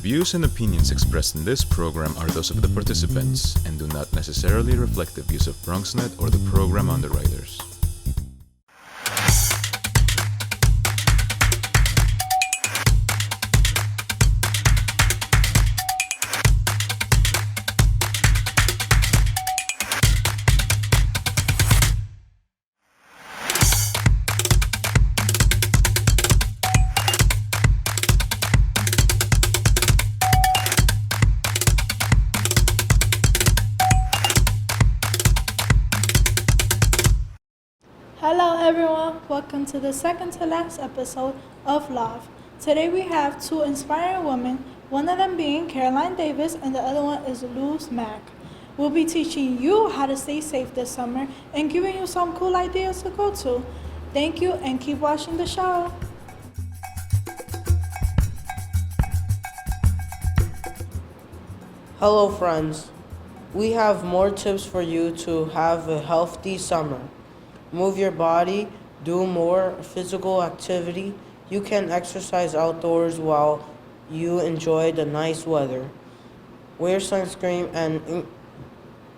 views and opinions expressed in this program are those of the participants and do not necessarily reflect the views of BronxNet or the program underwriters. Hello everyone, welcome to the second to last episode of Love. Today we have two inspiring women, one of them being Caroline Davis and the other one is Luz Mack. We'll be teaching you how to stay safe this summer and giving you some cool ideas to go to. Thank you and keep watching the show. Hello, friends. We have more tips for you to have a healthy summer. Move your body, do more physical activity. You can exercise outdoors while you enjoy the nice weather. Wear sunscreen and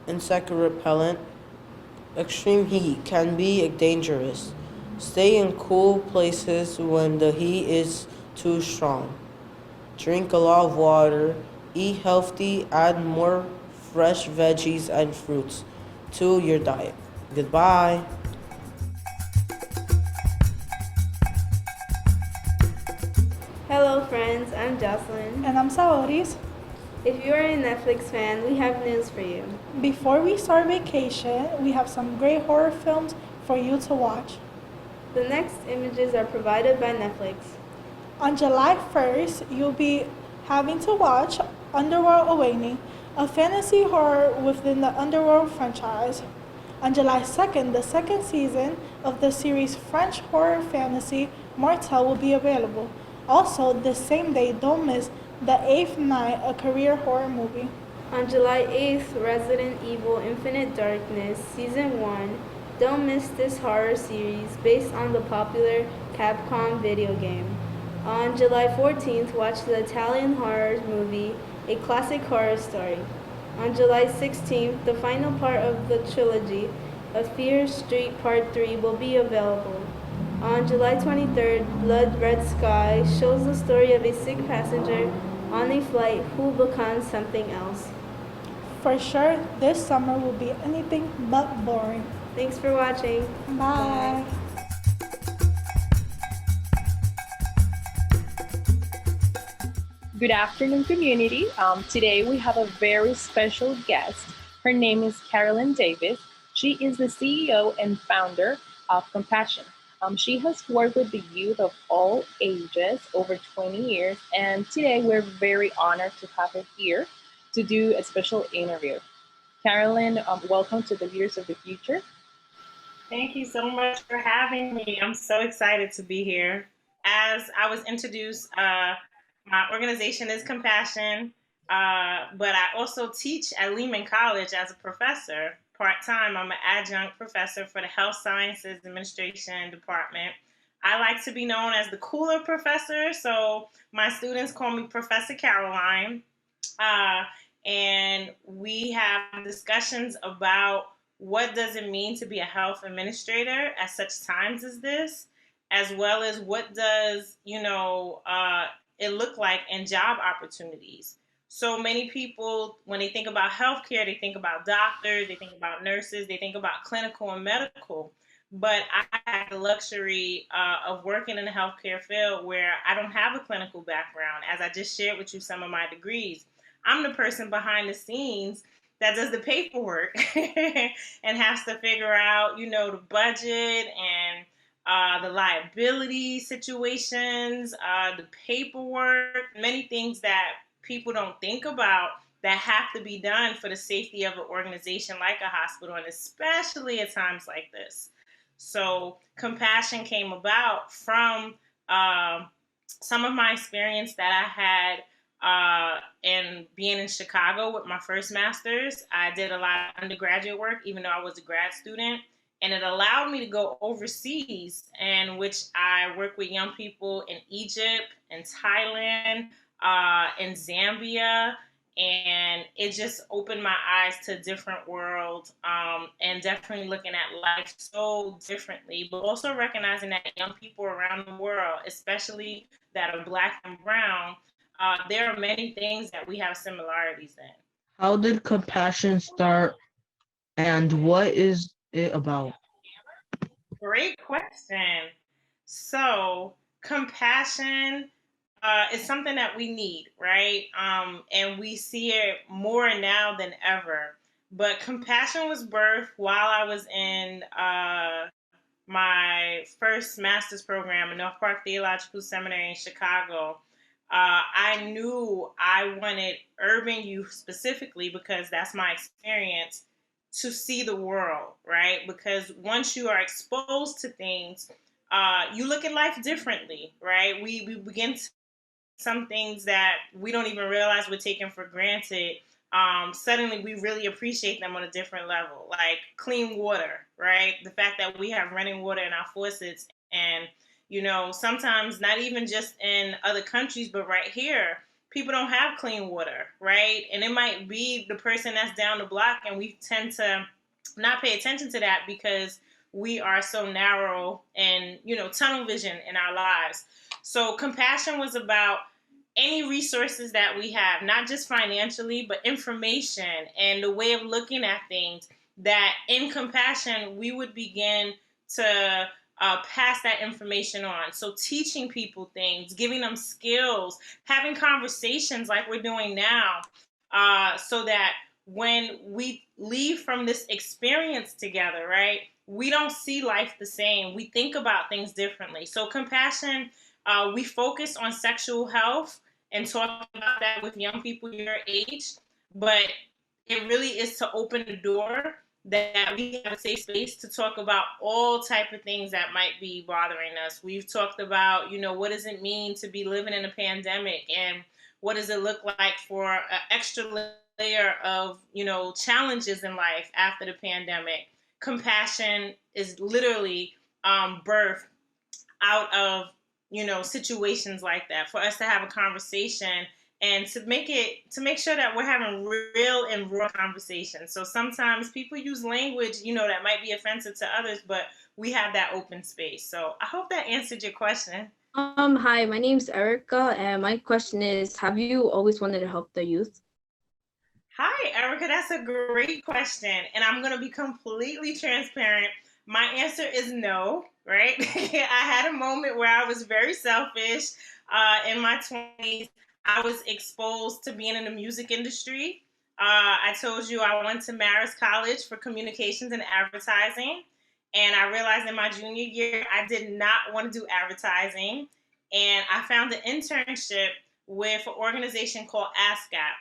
insect repellent. Extreme heat can be dangerous. Stay in cool places when the heat is too strong. Drink a lot of water. Eat healthy. Add more fresh veggies and fruits to your diet. Goodbye. Hello friends, I'm Jocelyn. And I'm Saoris. If you are a Netflix fan, we have news for you. Before we start vacation, we have some great horror films for you to watch. The next images are provided by Netflix. On July 1st, you'll be having to watch Underworld Awakening, a fantasy horror within the Underworld franchise. On July 2nd, the second season of the series French horror fantasy Martel will be available. Also, the same day, don't miss The Eighth Night, a career horror movie. On July 8th, Resident Evil Infinite Darkness Season 1. Don't miss this horror series based on the popular Capcom video game. On July 14th, watch the Italian horror movie A Classic Horror Story. On July 16th, the final part of the trilogy of Fear Street Part 3 will be available. On July 23rd, Blood Red Sky shows the story of a sick passenger on a flight who becomes something else. For sure, this summer will be anything but boring. Thanks for watching. Bye. Good afternoon, community. Today we have a very special guest. Her name is Caroline Davis. She is the CEO and founder of Compassion. She has worked with the youth of all ages over 20 years, and today we're very honored to have her here to do a special interview. Carolyn, welcome to the Leaders of the Future. Thank you so much for having me. I'm so excited to be here. As I was introduced, my organization is Compassion, but I also teach at Lehman College as a professor. Part-time, I'm an adjunct professor for the Health Sciences Administration Department. I like to be known as the cooler professor, so my students call me Professor Caroline. And we have discussions about what does it mean to be a health administrator at such times as this, as well as what does, it look like in job opportunities. So many people, when they think about healthcare, they think about doctors, they think about nurses, they think about clinical and medical. But I have the luxury of working in the healthcare field where I don't have a clinical background. As I just shared with you some of my degrees, I'm the person behind the scenes that does the paperwork and has to figure out, the budget and the liability situations, the paperwork, many things that people don't think about that have to be done for the safety of an organization like a hospital, and especially at times like this. So Compassion came about from some of my experience that I had in being in Chicago with my first master's. I did a lot of undergraduate work, even though I was a grad student. And it allowed me to go overseas, in which I work with young people in Egypt and Thailand, in Zambia, and it just opened my eyes to a different world, and definitely looking at life so differently, but also recognizing that young people around the world, especially that are Black and brown, there are many things that we have similarities in. How did compassion start and what is it about? Great question. So, compassion is something that we need, right? And we see it more now than ever. But compassion was birthed while I was in my first master's program at North Park Theological Seminary in Chicago. I knew I wanted urban youth specifically because that's my experience to see the world, right? Because once you are exposed to things, you look at life differently, right? We begin to some things that we don't even realize we're taking for granted. Suddenly we really appreciate them on a different level, like clean water, right? The fact that we have running water in our faucets, and sometimes not even just in other countries, but right here, people don't have clean water, right? And it might be the person that's down the block, and we tend to not pay attention to that because we are so narrow and tunnel vision in our lives. So compassion was about any resources that we have, not just financially, but information and the way of looking at things, that in compassion, we would begin to pass that information on. So teaching people things, giving them skills, having conversations like we're doing now, so that when we leave from this experience together, right, we don't see life the same. We think about things differently. So compassion, we focus on sexual health and talk about that with young people your age, but it really is to open the door that we have a safe space to talk about all type of things that might be bothering us. We've talked about, what does it mean to be living in a pandemic, and what does it look like for an extra layer of, challenges in life after the pandemic. Compassion is literally birthed out of situations like that, for us to have a conversation and to make sure that we're having real and raw conversations. So sometimes people use language that might be offensive to others, but we have that open space. So I hope that answered your question. Hi, my name's Erica, and my question is, have you always wanted to help the youth? Hi, Erica. That's a great question. And I'm going to be completely transparent. My answer is no, right? I had a moment where I was very selfish in my 20s. I was exposed to being in the music industry. I told you I went to Marist College for communications and advertising. And I realized in my junior year, I did not want to do advertising. And I found an internship with an organization called ASCAP.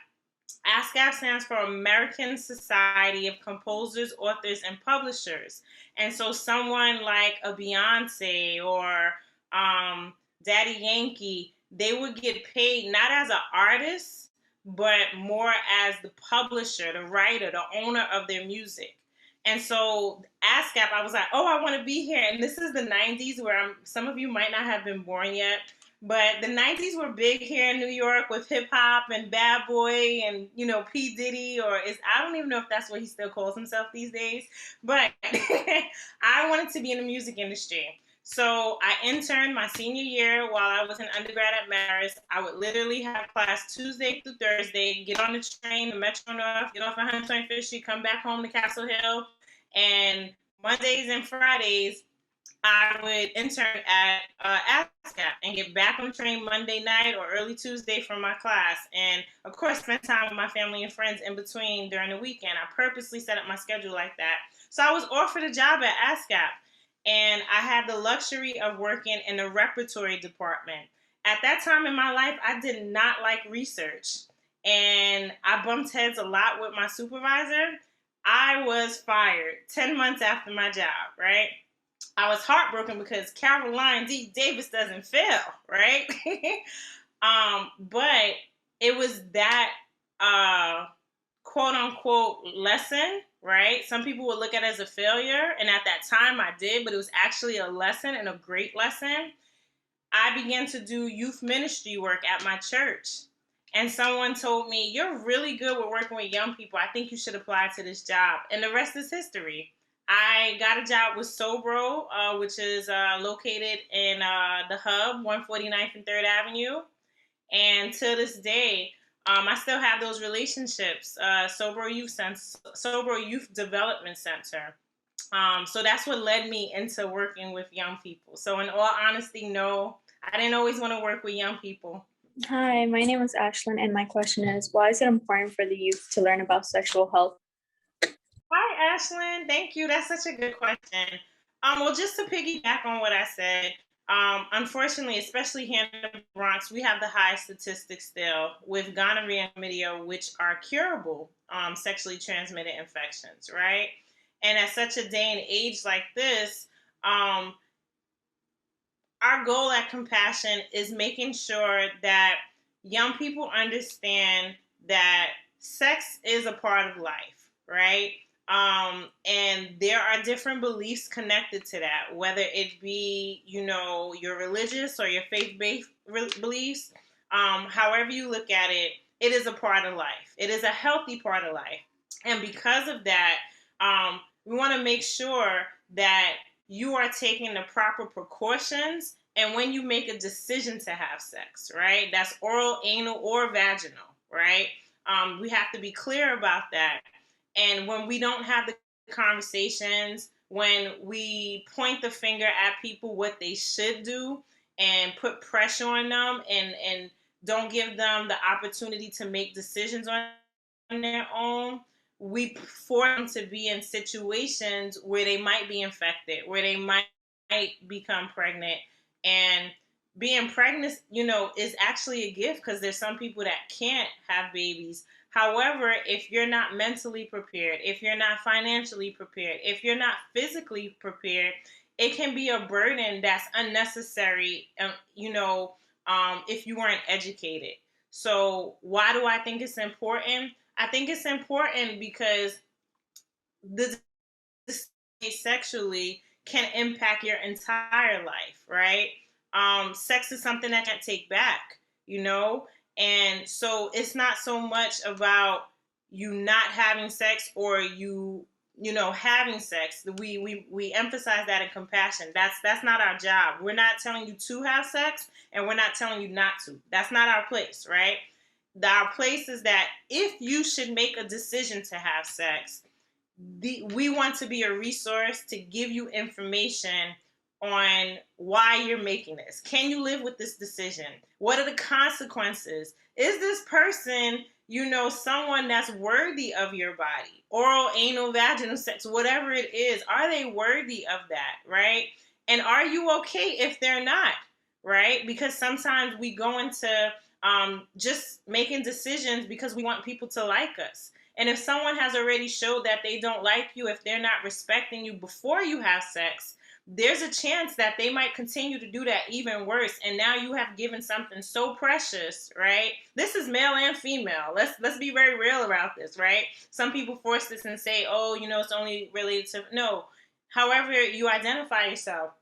ASCAP stands for American Society of Composers, Authors, and Publishers. And so someone like a Beyonce or Daddy Yankee, they would get paid not as an artist, but more as the publisher, the writer, the owner of their music. And so ASCAP, I was like, oh, I want to be here. And this is the 90s, where some of you might not have been born yet. But the 90s were big here in New York with hip hop and Bad Boy and, P. Diddy, I don't even know if that's what he still calls himself these days. But I wanted to be in the music industry. So I interned my senior year while I was an undergrad at Marist. I would literally have class Tuesday through Thursday, get on the train, the Metro North, get off 125th Street, come back home to Castle Hill. And Mondays and Fridays, I would intern at ASCAP and get back on the train Monday night or early Tuesday from my class. And, of course, spend time with my family and friends in between during the weekend. I purposely set up my schedule like that. So I was offered a job at ASCAP, and I had the luxury of working in the repertory department. At that time in my life, I did not like research, and I bumped heads a lot with my supervisor. I was fired 10 months after my job, right? I was heartbroken because Caroline D. Davis doesn't fail, right? But it was that quote unquote lesson, right? Some people would look at it as a failure, and at that time I did, but it was actually a lesson, and a great lesson. I began to do youth ministry work at my church. and someone told me, "You're really good with working with young people. I think you should apply to this job." And the rest is history. I got a job with Sobro, which is located in the Hub, 149th and 3rd Avenue. And to this day, I still have those relationships. Sobro Youth Development Center. So that's what led me into working with young people. So in all honesty, no, I didn't always want to work with young people. Hi, my name is Ashlyn, and my question is, why is it important for the youth to learn about sexual health? Hi, Ashlyn. Thank you. That's such a good question. Well, just to piggyback on what I said, unfortunately, especially here in the Bronx, we have the highest statistics still with gonorrhea and chlamydia, which are curable sexually transmitted infections, right? And at such a day and age like this, our goal at Compassion is making sure that young people understand that sex is a part of life, right? And there are different beliefs connected to that, whether it be, your religious or your faith-based beliefs. However you look at it, it is a part of life. It is a healthy part of life. And because of that, we want to make sure that you are taking the proper precautions. And when you make a decision to have sex, right? That's oral, anal, or vaginal, right? We have to be clear about that. And when we don't have the conversations, when we point the finger at people what they should do and put pressure on them and don't give them the opportunity to make decisions on their own, we force them to be in situations where they might be infected, where they might become pregnant. And being pregnant, is actually a gift because there's some people that can't have babies. However, if you're not mentally prepared, if you're not financially prepared, if you're not physically prepared, it can be a burden that's unnecessary, if you weren't educated. So why do I think it's important? I think it's important because the sexually can impact your entire life, right? Sex is something that can't take back, And so it's not so much about you not having sex or you having sex. We emphasize that in Compassion. That's not our job. We're not telling you to have sex and we're not telling you not to. That's not our place, right? Our place is that if you should make a decision to have sex, we want to be a resource to give you information on why you're making this. Can you live with this decision? What are the consequences? Is this person, someone that's worthy of your body? Oral, anal, vaginal sex, whatever it is, are they worthy of that, right? And are you okay if they're not, right? Because sometimes we go into just making decisions because we want people to like us. And if someone has already showed that they don't like you, if they're not respecting you before you have sex, there's a chance that they might continue to do that even worse. And now you have given something so precious, right? This is male and female. Let's be very real about this, right? Some people force this and say, oh, it's only related to, no. However you identify yourself,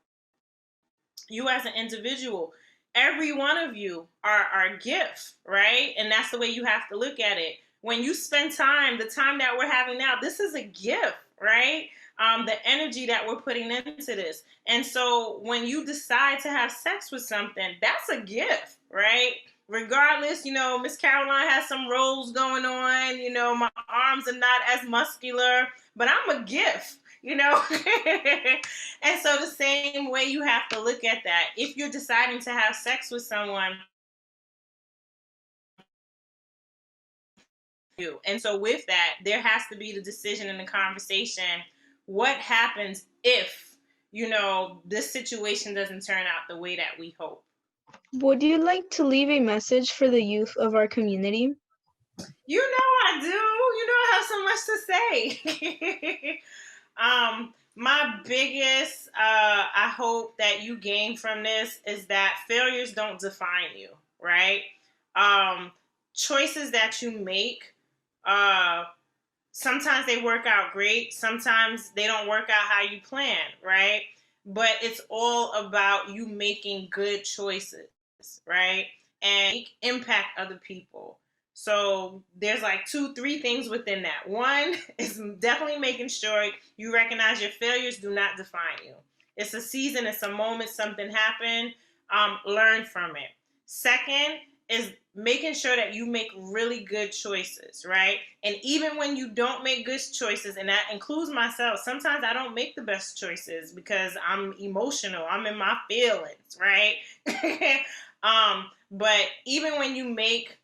you as an individual, every one of you are a gift, right? And that's the way you have to look at it. When you spend time, the time that we're having now, this is a gift, right? The energy that we're putting into this. And so when you decide to have sex with something, that's a gift, right? Regardless, Miss Caroline has some rolls going on, my arms are not as muscular, but I'm a gift, And so the same way you have to look at that. If you're deciding to have sex with someone, and so with that, there has to be the decision and the conversation. What happens if, this situation doesn't turn out the way that we hope? Would you like to leave a message for the youth of our community? I do. I have so much to say. My biggest, I hope that you gain from this is that failures don't define you, right? Choices that you make, sometimes they work out great. Sometimes they don't work out how you plan, right? But it's all about you making good choices, right? and impact other people. So there's like 2-3 things within that. One is definitely making sure you recognize your failures do not define you. It's a season, it's a moment, something happened. Learn from it. Second is making sure that you make really good choices, right? And even when you don't make good choices, and that includes myself, sometimes I don't make the best choices because I'm emotional. I'm in my feelings, right? But even when you make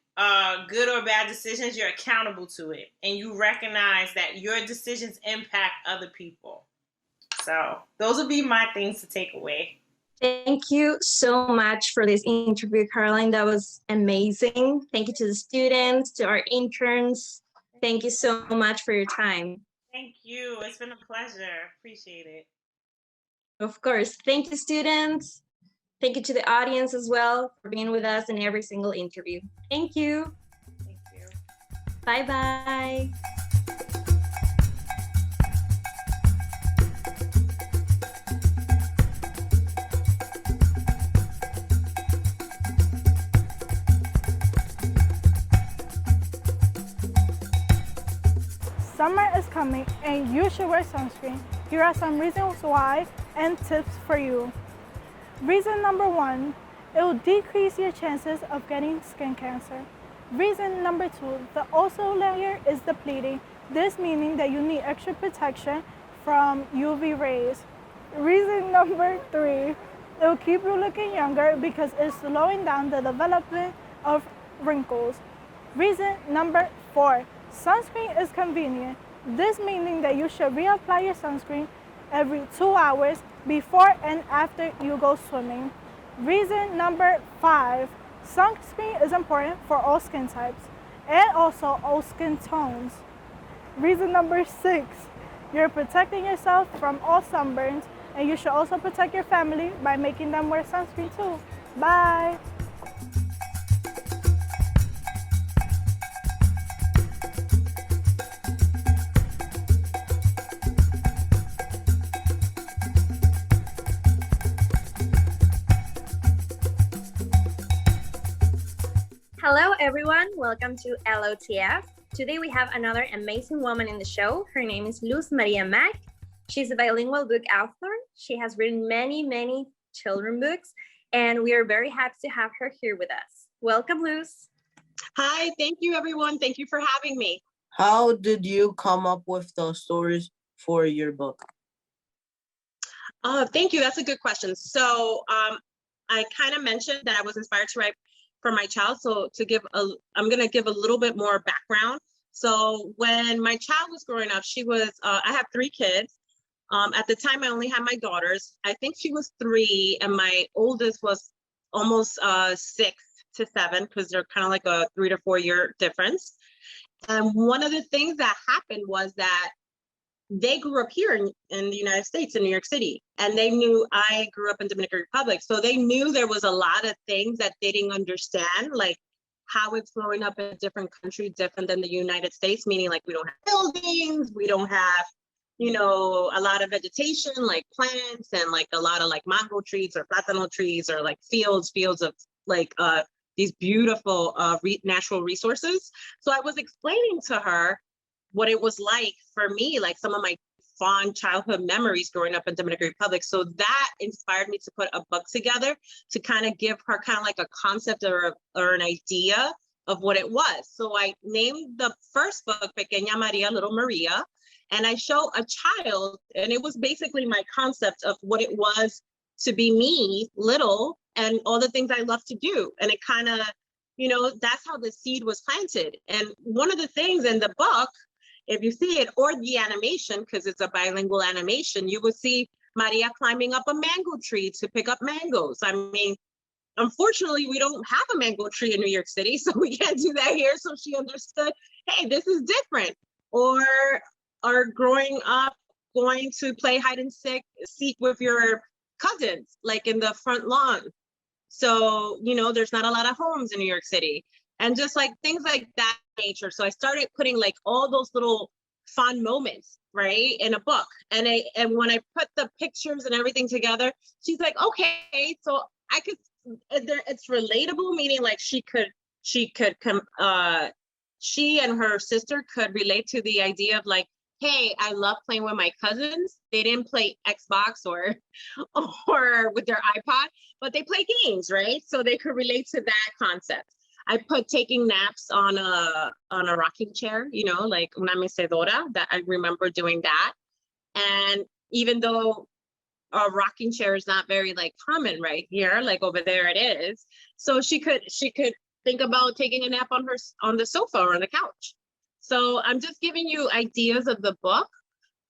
good or bad decisions, you're accountable to it. And you recognize that your decisions impact other people. So those would be my things to take away. Thank you so much for this interview, Caroline. That was amazing. Thank you to the students, to our interns. Thank you so much for your time. Thank you. It's been a pleasure. Appreciate it. Of course. Thank you, students. Thank you to the audience as well for being with us in every single interview. Thank you. Thank you. Bye-bye. Summer is coming and you should wear sunscreen. Here are some reasons why and tips for you. Reason number 1, it will decrease your chances of getting skin cancer. Reason number 2, the ozone layer is depleting. This meaning that you need extra protection from UV rays. Reason number 3, it will keep you looking younger because it's slowing down the development of wrinkles. Reason number 4, sunscreen is convenient. This meaning that you should reapply your sunscreen every 2 hours before and after you go swimming. Reason number 5, sunscreen is important for all skin types and also all skin tones. Reason number 6, you're protecting yourself from all sunburns, and you should also protect your family by making them wear sunscreen too. Bye! Hello everyone, welcome to LOTF. Today we have another amazing woman in the show. Her name is Luz Maria Mack. She's a bilingual book author. She has written many children books, and we are very happy to have her here with us. Welcome, Luz. Hi, thank you everyone. Thank you for having me. How did you come up with the stories for your book? Thank you, that's a good question. So I kind of mentioned that I was inspired to write for my child. So I'm gonna give a little bit more background. So when my child was growing up, I have 3 kids. At the time I only had my daughters. I think she was 3 and my oldest was almost 6 to 7 because they're kind of like a 3 to 4 year difference. And one of the things that happened was that they grew up here in the United States, in New York City, and they knew I grew up in Dominican Republic. So they knew there was a lot of things that they didn't understand, like how it's growing up in a different country, different than the United States, meaning like we don't have buildings, we don't have, a lot of vegetation, like plants and like a lot of like mango trees or platano trees or like fields of like these beautiful natural resources. So I was explaining to her what it was like for me, like some of my fond childhood memories growing up in Dominican Republic. So that inspired me to put a book together to kind of give her kind of like a concept or an idea of what it was. So I named the first book Pequeña Maria, Little Maria, and I show a child, and it was basically my concept of what it was to be me, little, and all the things I love to do. And it kind of, that's how the seed was planted. And one of the things in the book, if you see it, or the animation, because it's a bilingual animation, you will see Maria climbing up a mango tree to pick up mangoes. I mean, unfortunately, we don't have a mango tree in New York City, so we can't do that here. So she understood, hey, this is different. Or growing up, going to play hide and seek with your cousins, like in the front lawn. So, there's not a lot of homes in New York City. And just like things like that nature. So I started putting like all those little fun moments, right, in a book. And when I put the pictures and everything together, she's like, okay, so I could it's relatable, meaning like she and her sister could relate to the idea of like, hey, I love playing with my cousins. They didn't play Xbox or with their iPod, but they play games, right? So they could relate to that concept. I put taking naps on a rocking chair, you know, like una mecedora, that I remember doing that. And even though a rocking chair is not very like common right here, like over there it is. So she could think about taking a nap on the sofa or on the couch. So I'm just giving you ideas of the book.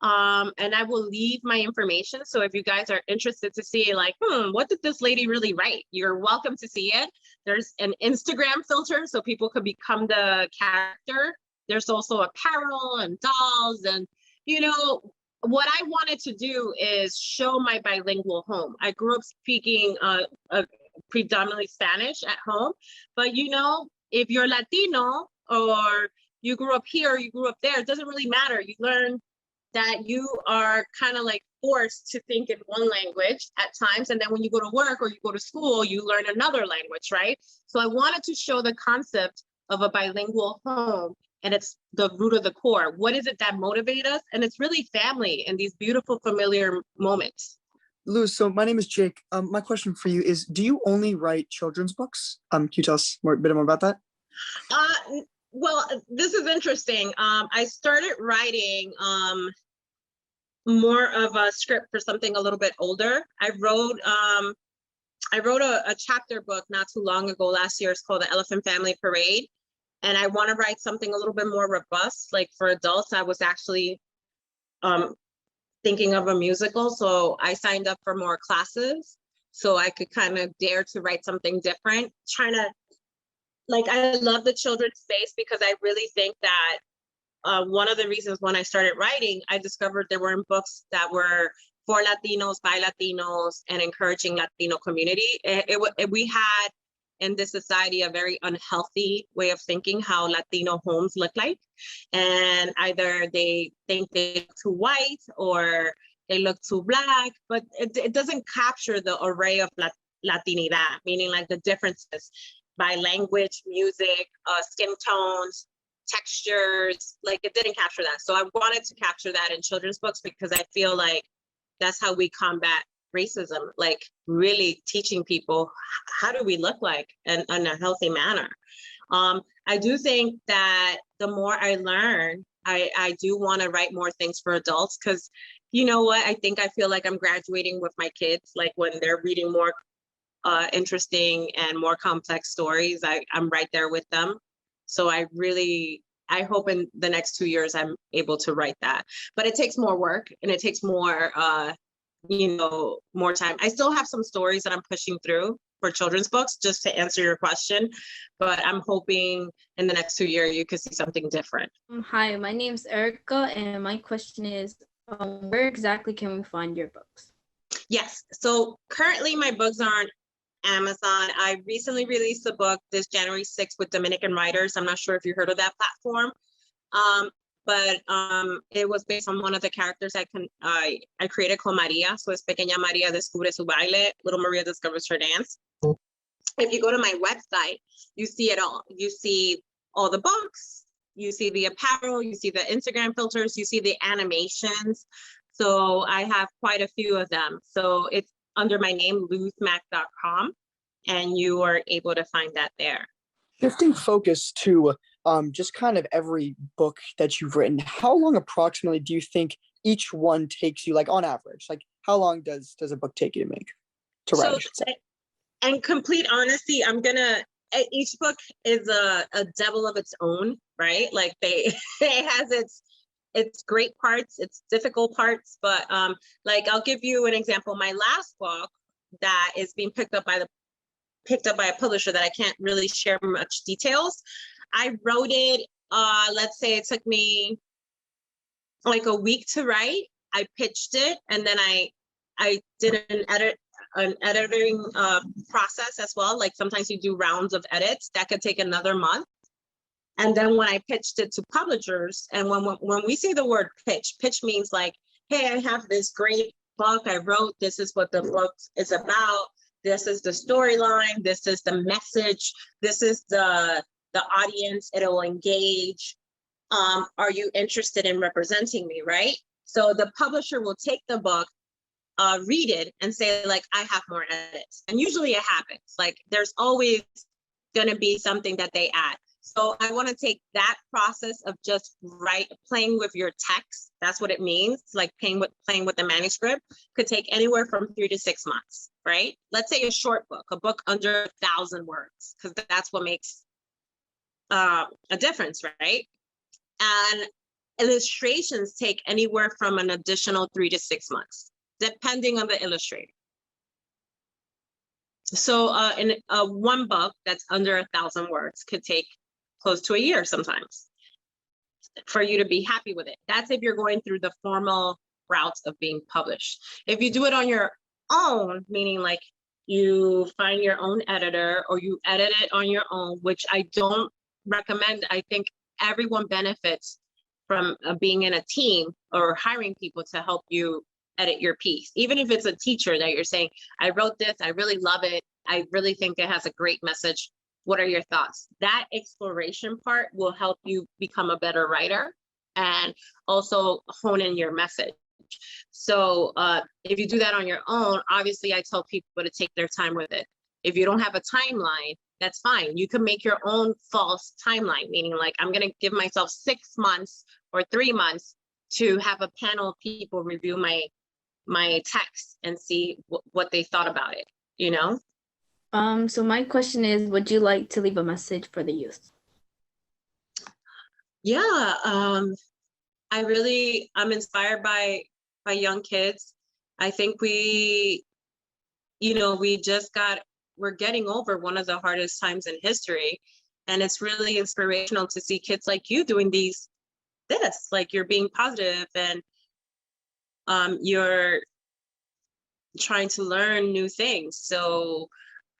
And I will leave my information. So if you guys are interested to see like, what did this lady really write? You're welcome to see it. There's an Instagram filter so people could become the character. There's also apparel and dolls. And, you know, what I wanted to do is show my bilingual home. I grew up speaking predominantly Spanish at home, but you know, if you're Latino or you grew up here, you grew up there, it doesn't really matter. You learn that you are kind of like forced to think in one language at times. And then when you go to work or you go to school, you learn another language, right? So I wanted to show the concept of a bilingual home, and it's the root of the core. What is it that motivates us? And it's really family and these beautiful familiar moments. Luz, so my name is Jake. My question for you is, do you only write children's books? Can you tell us a bit more about that? Well, this is interesting. I started writing more of a script for something a little bit older. I wrote a chapter book not too long ago, last year. It's called The Elephant Family Parade. And I want to write something a little bit more robust, like for adults. I was actually thinking of a musical. So I signed up for more classes so I could kind of dare to write something different. I love the children's space because I really think that one of the reasons when I started writing, I discovered there weren't books that were for Latinos, by Latinos, and encouraging Latino community. We had in this society a very unhealthy way of thinking how Latino homes look like. And either they think they look too white or they look too black, but it doesn't capture the array of Latinidad, meaning like the differences by language, music, skin tones, textures, like it didn't capture that. So I wanted to capture that in children's books because I feel like that's how we combat racism, like really teaching people how do we look like in a healthy manner. I do think that the more I learn, I do want to write more things for adults because you know what, I feel like I'm graduating with my kids, like when they're reading more interesting and more complex stories, I'm right there with them. So I hope in the next 2 years I'm able to write that, but it takes more work and it takes more more time. I still have some stories that I'm pushing through for children's books, just to answer your question, but I'm hoping in the next 2 years you could see something different. Hi, my name's Erica, and my question is, where exactly can we find your books? Yes, so currently my books are on Amazon. I recently released a book this January 6th with Dominican writers. I'm not sure if you heard of that platform. But it was based on one of the characters I created called Maria. So it's Pequeña María descubre su baile, Little Maria discovers her dance. If you go to my website, you see it all. You see all the books, you see the apparel, you see the Instagram filters, you see the animations. So I have quite a few of them. So it's under my name, luzmac.com, and you are able to find that there. Shifting focus to just kind of every book that you've written, how long approximately do you think each one takes you, like on average? Like how long does a book take you to write? So, in complete honesty, each book is a devil of its own, right? Like it has its great parts, its difficult parts, but like I'll give you an example. My last book that is being picked up by a publisher that I can't really share much details. I wrote it, let's say it took me like a week to write. I pitched it and then I did an editing process as well. Like sometimes you do rounds of edits that could take another month. And then when I pitched it to publishers, and when we say the word pitch means like, hey, I have this great book I wrote. This is what the book is about. This is the storyline. This is the message. This is the audience. It'll engage. Are you interested in representing me, right? So the publisher will take the book, read it, and say, like, I have more edits. And usually it happens. Like, there's always going to be something that they add. So I want to take that process of just playing with your text. That's what it means. Like playing with the manuscript could take anywhere from 3 to 6 months, right? Let's say a short book, a book under 1,000 words, because that's what makes a difference, right? And illustrations take anywhere from an additional 3 to 6 months, depending on the illustrator. So in one book that's under 1,000 words could take close to a year sometimes for you to be happy with it. That's if you're going through the formal routes of being published. If you do it on your own, meaning like you find your own editor or you edit it on your own, which I don't recommend. I think everyone benefits from being in a team or hiring people to help you edit your piece. Even if it's a teacher that you're saying, I wrote this, I really love it, I really think it has a great message. What are your thoughts? That exploration part will help you become a better writer and also hone in your message. So if you do that on your own, obviously I tell people to take their time with it. If you don't have a timeline, that's fine. You can make your own false timeline, meaning like I'm going to give myself 6 months or 3 months to have a panel of people review my text and see what they thought about it, you know? So my question is, would you like to leave a message for the youth? Yeah, I'm inspired by young kids. I think we're getting over one of the hardest times in history. And it's really inspirational to see kids like you doing this, like you're being positive and you're trying to learn new things. So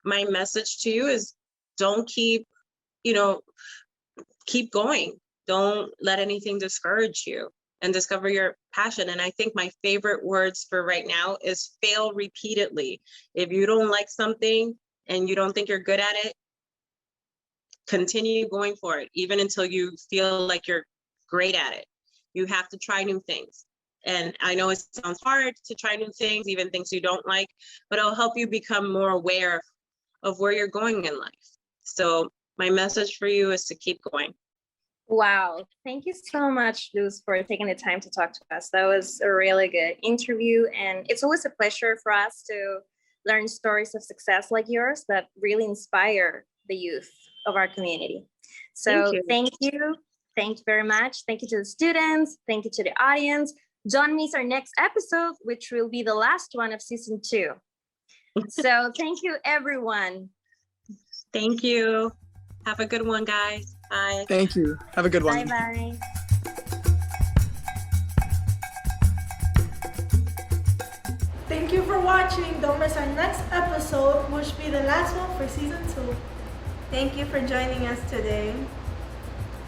my message to you is keep going. Don't let anything discourage you and discover your passion. And I think my favorite words for right now is fail repeatedly. If you don't like something and you don't think you're good at it, continue going for it, even until you feel like you're great at it. You have to try new things. And I know it sounds hard to try new things, even things you don't like, but it'll help you become more aware of where you're going in life. So my message for you is to keep going. Wow. Thank you so much, Luz, for taking the time to talk to us. That was a really good interview. And it's always a pleasure for us to learn stories of success like yours that really inspire the youth of our community. So thank you. Thank you very much. Thank you to the students. Thank you to the audience. Don't miss our next episode, which will be the last one of season 2. So thank you, everyone. Thank you. Have a good one, guys. Bye. Thank you. Have a good one. Bye-bye. Thank you for watching. Don't miss our next episode, which will be the last one for season 2. Thank you for joining us today.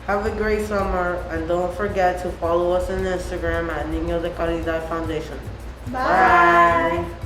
Have a great summer, and don't forget to follow us on Instagram at Niños de Calidad Foundation. Bye. Bye.